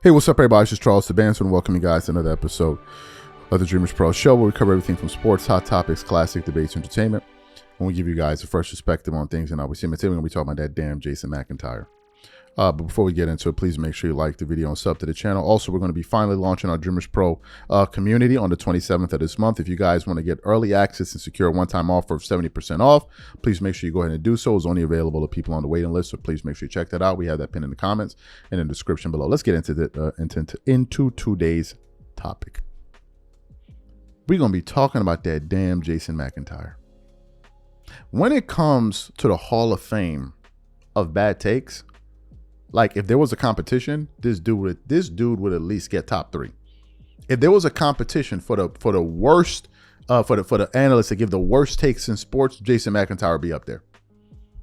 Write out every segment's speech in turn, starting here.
Hey, what's up, everybody? It's just Charles Sebastian, and welcome you guys to another episode of the Dreamers Pro Show, where we cover everything from sports, hot topics, classic debates, entertainment, and we give you guys a fresh perspective on things. And obviously, today we're going to be talking about that damn Jason McIntyre. But before we get into it, please make sure you like the video and sub to the channel. Also, we're going to be finally launching our Dreamers Pro community on the 27th of this month. If you guys want to get early access and secure a one-time offer of 70% off, please make sure you go ahead and do so. It's only available to people on the waiting list, so please make sure you check that out. We have that pinned in the comments and in the description below. Let's get into today's topic. We're going to be talking about that damn Jason McIntyre. When it comes to the Hall of Fame of bad takes, like, if there was a competition, this dude would at least get top 3. If there was a competition for the worst, for the analysts to give the worst takes in sports, Jason McIntyre would be up there.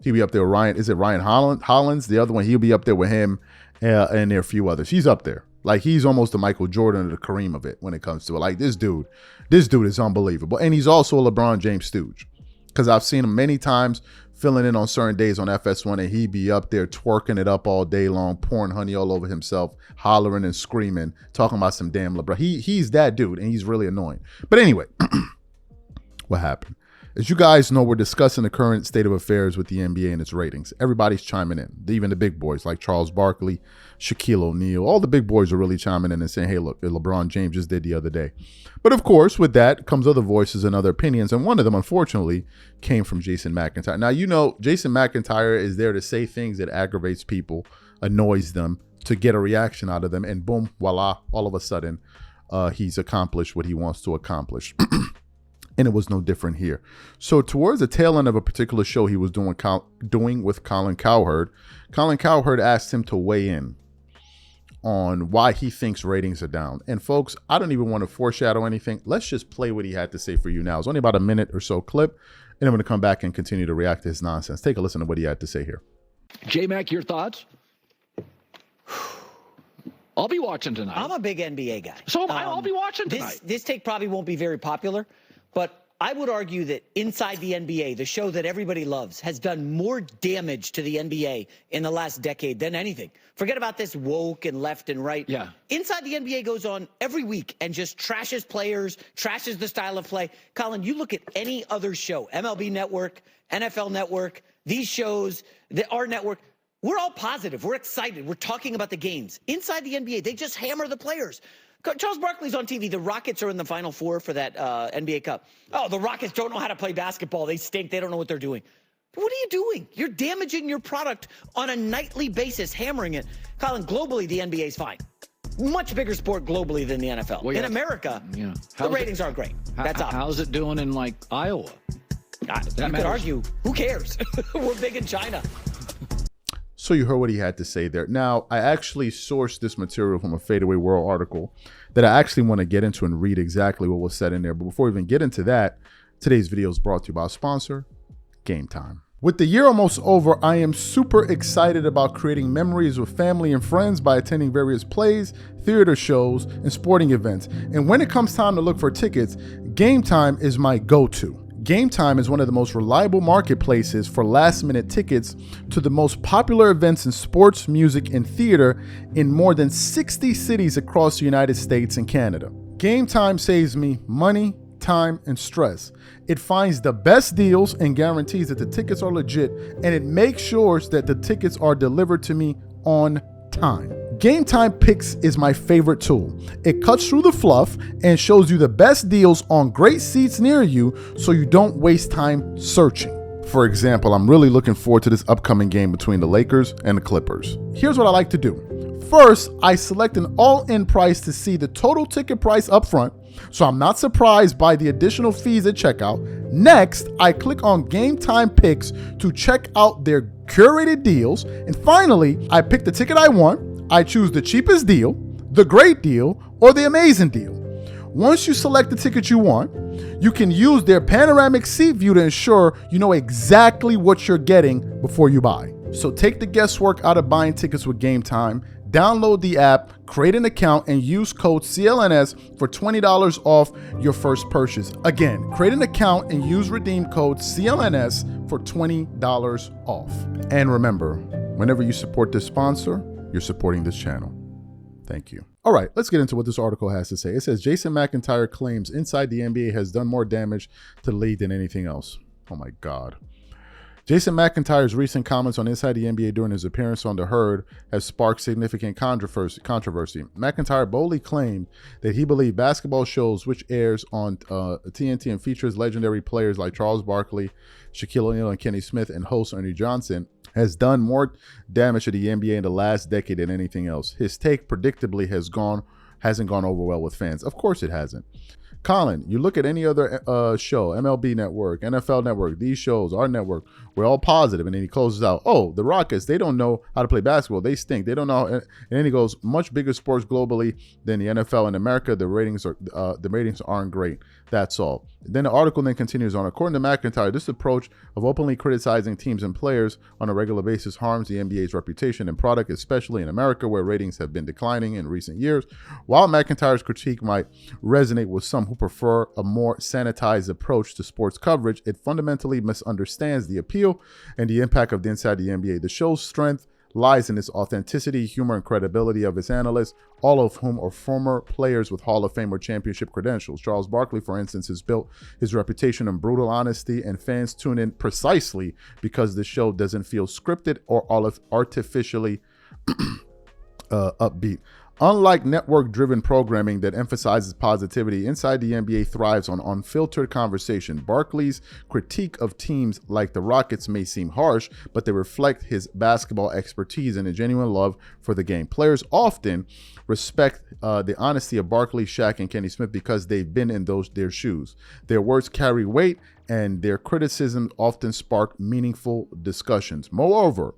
He'd be up there with Ryan. Is it Ryan Hollins? The other one, he'll be up there with him, and there are a few others. He's up there. Like, he's almost the Michael Jordan or the Kareem of it when it comes to it. Like, this dude is unbelievable. And he's also a LeBron James Stooge, because I've seen him many times filling in on certain days on FS1, and he'd be up there twerking it up all day long, pouring honey all over himself, hollering and screaming, talking about some damn LeBron. He's that dude, and he's really annoying. But anyway, what happened? As you guys know, we're discussing the current state of affairs with the NBA and its ratings. Everybody's chiming in, even the big boys like Charles Barkley, Shaquille O'Neal. All the big boys are really chiming in and saying, hey, look, LeBron James just did the other day. But of course, with that comes other voices and other opinions. And one of them, unfortunately, came from Jason McIntyre. Now, you know, Jason McIntyre is there to say things that aggravates people, annoys them, to get a reaction out of them. And boom, voila, all of a sudden, he's accomplished what he wants to accomplish. And it was no different here. So towards the tail end of a particular show he was doing with Colin Cowherd asked him to weigh in on why he thinks ratings are down. And folks, I don't even want to foreshadow anything. Let's just play what he had to say for you now. It's only about a minute or so clip, and I'm going to come back and continue to react to his nonsense. Take a listen to what he had to say here. J-Mac, your thoughts? I'll be watching tonight. I'm a big NBA guy. So I'll be watching tonight. This take probably won't be very popular, but I would argue that Inside the NBA, the show that everybody loves, has done more damage to the NBA in the last decade than anything. Forget about this woke and left and right. Yeah. Inside the NBA goes on every week and just trashes players, trashes the style of play. Colin, you look at any other show, MLB Network, NFL Network, these shows, our network, we're all positive. We're excited. We're talking about the games. Inside the NBA, they just hammer the players. Charles Barkley's on TV. The Rockets are in the Final Four for that NBA Cup. Oh, the Rockets don't know how to play basketball. They stink. They don't know what they're doing. What are you doing? You're damaging your product on a nightly basis, hammering it. Colin, globally, the NBA is fine. Much bigger sport globally than the NFL. Well, yeah. In America, the ratings aren't great. That's obvious. How's it doing in, like, Iowa? You could argue. Who cares? We're big in China. So you heard what he had to say there. Now, I actually sourced this material from a Fadeaway World article that I actually want to get into and read exactly what was said in there. But before we even get into that, today's video is brought to you by our sponsor, Game Time. With the year almost over, I am super excited about creating memories with family and friends by attending various plays, theater shows, and sporting events. And when it comes time to look for tickets, Game Time is my go-to. Game Time is one of the most reliable marketplaces for last-minute tickets to the most popular events in sports, music, and theater in more than 60 cities across the United States and Canada. Game Time saves me money, time, and stress. It finds the best deals and guarantees that the tickets are legit, and it makes sure that the tickets are delivered to me on time. Game Time Picks is my favorite tool. It cuts through the fluff and shows you the best deals on great seats near you so you don't waste time searching. For example, I'm really looking forward to this upcoming game between the Lakers and the Clippers. Here's what I like to do. First, I select an all-in price to see the total ticket price up front, so I'm not surprised by the additional fees at checkout. Next, I click on Game Time Picks to check out their curated deals. And finally, I pick the ticket I want. I choose the cheapest deal, the great deal, or the amazing deal. Once you select the ticket you want, you can use their panoramic seat view to ensure you know exactly what you're getting before you buy. So take the guesswork out of buying tickets with Game Time. Download the app, create an account, and use code CLNS for $20 off your first purchase. Again, create an account and use redeem code CLNS for $20 off. And remember, whenever you support this sponsor, you're supporting this channel. Thank you. All right, let's get into what this article has to say. It says Jason McIntyre claims Inside the NBA has done more damage to the league than anything else. Oh my God. Jason McIntyre's recent comments on Inside the NBA during his appearance on The Herd has sparked significant controversy. McIntyre boldly claimed that he believed basketball shows, which airs on TNT and features legendary players like Charles Barkley, Shaquille O'Neal, and Kenny Smith, and host Ernie Johnson, has done more damage to the NBA in the last decade than anything else. His take predictably hasn't gone over well with fans. Of course it hasn't. Colin, you look at any other show, MLB Network, NFL Network, these shows, our network, we're all positive. And then he closes out, oh, the Rockets, they don't know how to play basketball. They stink. They don't know. And then he goes, much bigger sports globally than the NFL in America. The ratings aren't great. That's all. Then the article then continues on. According to McIntyre, this approach of openly criticizing teams and players on a regular basis harms the NBA's reputation and product, especially in America, where ratings have been declining in recent years. While McIntyre's critique might resonate with some who prefer a more sanitized approach to sports coverage, it fundamentally misunderstands the appeal and the impact of the Inside the NBA. The show's strength lies in its authenticity, humor, and credibility of its analysts, all of whom are former players with Hall of Fame or championship credentials. Charles Barkley, for instance, has built his reputation on brutal honesty, and fans tune in precisely because the show doesn't feel scripted or artificially upbeat. Unlike network-driven programming that emphasizes positivity, Inside the NBA thrives on unfiltered conversation. Barkley's critique of teams like the Rockets may seem harsh, but they reflect his basketball expertise and a genuine love for the game. Players often respect the honesty of Barkley, Shaq, and Kenny Smith because they've been in their shoes. Their words carry weight, and their criticisms often spark meaningful discussions. Moreover,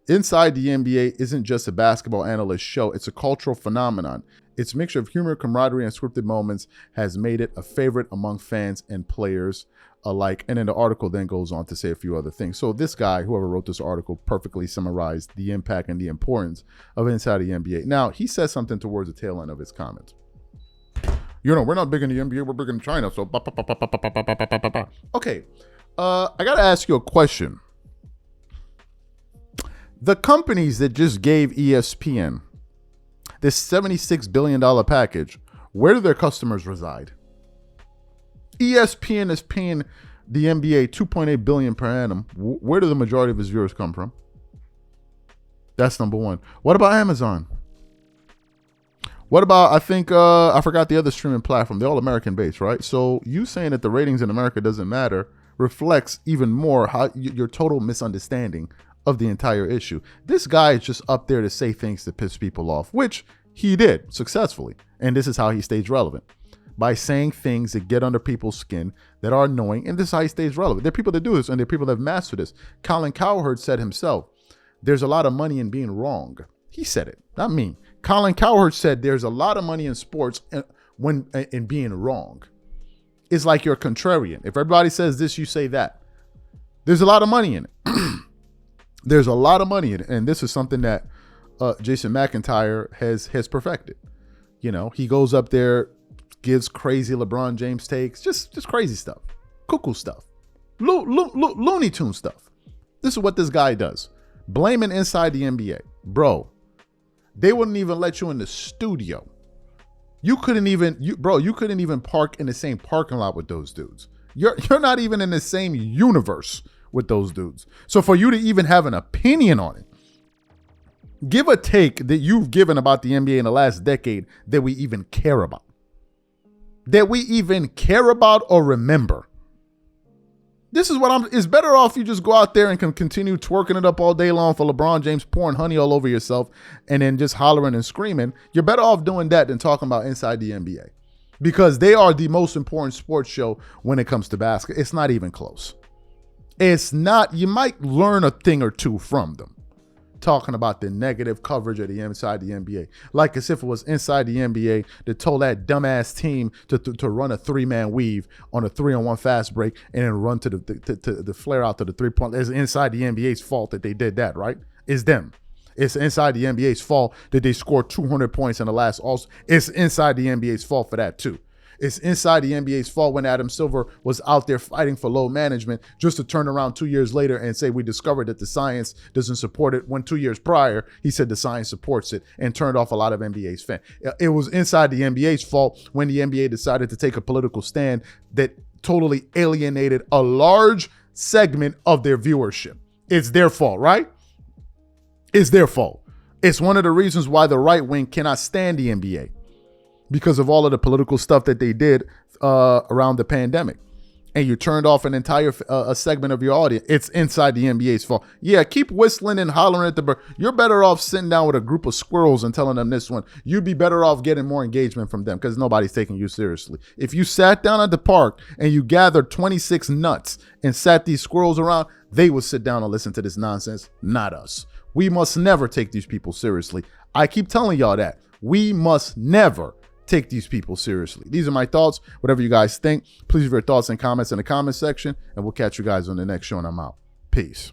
Inside the NBA isn't just a basketball analyst show, it's a cultural phenomenon. Its mixture of humor, camaraderie, and scripted moments has made it a favorite among fans and players alike. And then the article then goes on to say a few other things. So this guy, whoever wrote this article, perfectly summarized the impact and the importance of Inside the NBA. Now, he says something towards the tail end of his comments. We're not big in the NBA, we're big in China, so okay. I gotta ask you a question. The companies that just gave ESPN this $76 billion package, where do their customers reside? ESPN is paying the NBA $2.8 billion per annum. Where do the majority of his viewers come from? That's number one. What about Amazon? What about, I forgot the other streaming platform. They're all American based, right? So you saying that the ratings in America doesn't matter reflects even more how your total misunderstanding of the entire issue. This guy is just up there to say things to piss people off, which he did successfully. And this is how he stays relevant. By saying things that get under people's skin, that are annoying, and this is how he stays relevant. There are people that do this, and there are people that have mastered this. Colin Cowherd said himself, there's a lot of money in being wrong. He said it, not me. Colin Cowherd said there's a lot of money in sports in being wrong. It's like you're a contrarian. If everybody says this, you say that. There's a lot of money in it. There's a lot of money in it, and this is something that Jason McIntyre has perfected. He goes up there, gives crazy LeBron James takes, just crazy stuff, cuckoo stuff, Looney Tune stuff. This is what this guy does. Blaming Inside the NBA, bro. They wouldn't even let you in the studio. You couldn't even park in the same parking lot with those dudes. You're not even in the same universe with those dudes. So for you to even have an opinion on it, give a take that you've given about the NBA in the last decade that we even care about. That we even care about or remember. This is what it's better off you just go out there and can continue twerking it up all day long for LeBron James, pouring honey all over yourself and then just hollering and screaming. You're better off doing that than talking about Inside the NBA. Because they are the most important sports show when it comes to basketball. It's not even close. It's not. You might learn a thing or two from them. Talking about the negative coverage of the Inside the NBA. Like as if it was Inside the NBA that told that dumbass team to run a 3-man weave on a 3-on-1 fast break and then run to the flare out to the 3-point. It's Inside the NBA's fault that they did that, right? It's them. It's Inside the NBA's fault that they scored 200 points in the last All-Star. It's Inside the NBA's fault for that too. It's inside the NBA's fault when Adam Silver was out there fighting for load management just to turn around 2 years later and say we discovered that the science doesn't support it, when 2 years prior he said the science supports it and turned off a lot of NBA's fans. It was inside the NBA's fault when the NBA decided to take a political stand that totally alienated a large segment of their viewership. It's their fault, right? It's their fault. It's one of the reasons why the right wing cannot stand the NBA, because of all of the political stuff that they did around the pandemic. And you turned off an entire a segment of your audience. It's inside the NBA's fault. Yeah, keep whistling and hollering at the bird. You're better off sitting down with a group of squirrels and telling them this one. You'd be better off getting more engagement from them because nobody's taking you seriously. If you sat down at the park and you gathered 26 nuts and sat these squirrels around, they would sit down and listen to this nonsense, not us. We must never take these people seriously. I keep telling y'all that. We must never take these people seriously. These are my thoughts. Whatever you guys think, please leave your thoughts and comments in the comment section, and we'll catch you guys on the next show, and I'm out. Peace.